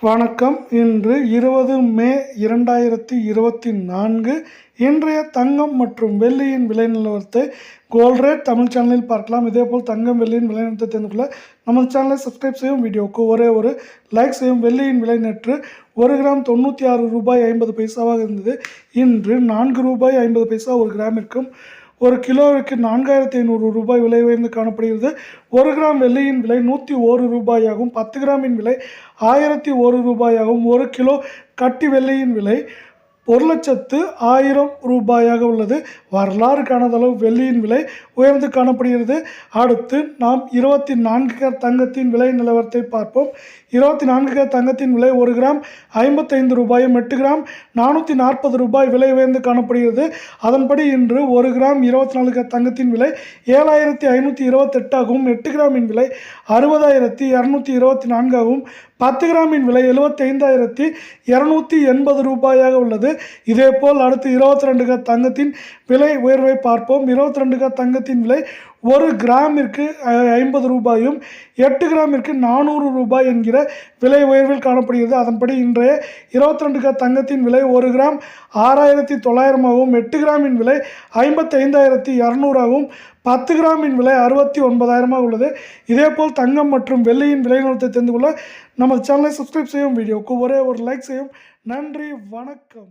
வணக்கம். இன்று 20 மே 2024. இன்றைய தங்கம் மற்றும் வெள்ளியின் விலை நிலவரத்தை கோல்ட் ரேட் தமிழ் சேனலில் பார்க்கலாம். இதேபோல் தங்கம் வெள்ளியின் விலை நிலவரத்தை தெரிந்து கொள்ள நமது சேனலை சப்ஸ்கிரைப் செய்யும், வீடியோவுக்கு ஒரே ஒரு லைக் செய்யும். வெள்ளியின் விலை நேற்று 1 கிராம் 96 ரூபாய் 50 பைசாவாக இருந்தது. இன்று 4 ரூபாய் 50 பைசா ஒரு கிராமிற்கும், ஒரு கிலோவிற்கு 4500 ரூபாய் விலை உயர்ந்து காணப்படுகிறது. 1 கிராம் வெள்ளியின் விலை 101 ரூபாயாகவும், 10 கிராமின் விலை 1001 ரூபாயாகவும், 1 கிலோ கட்டி வெள்ளியின் விலை 1,10,000 ரூபாயாக உள்ளது. வரலாறு காணாத அளவு வெள்ளியின் விலை உயர்ந்து காணப்படுகிறது. அடுத்து நாம் 24 கேரட் தங்கத்தின் விலை நிலவரத்தை பார்ப்போம். 24 கேரட் தங்கத்தின் விலை 1 கிராம் 55 ரூபாயும், 8 கிராம் 440 ரூபாய் விலை உயர்ந்து காணப்படுகிறது. அதன்படி இன்று 1 கிராம் 24 கேரட் தங்கத்தின் விலை 7,528 ஆகவும், 8 கிராமின் விலை 60,224 ஆகவும், 10 கிராமின் விலை 75,280 ரூபாயாக உள்ளது. இதேபோல் அடுத்து 22 கேரட் தங்கத்தின் விலை உயர்வை பார்ப்போம். 22 கேரட் தங்கத்தின் விலை 1 கிராமிற்கு 50 ரூபாயும், 8 கிராமிற்கு 400 ரூபாய் என்கிற விலை உயர்வில் காணப்படுகிறது. அதன்படி இன்றைய 22 கேரட் தங்கத்தின் விலை 1 கிராம் 6,900 ஆகவும், 8 கிராமின் விலை 55,200 ஆகவும், 10 கிராமின் விலை 69,000 உள்ளது. இதேபோல் தங்கம் மற்றும் வெள்ளியின் விலை நிலவரத்தை தெரிந்து கொள்ள நமது சேனலை சப்ஸ்கிரைப் செய்யும், வீடியோவுக்கு ஒரே ஒரு லைக் செய்யும். நன்றி, வணக்கம்.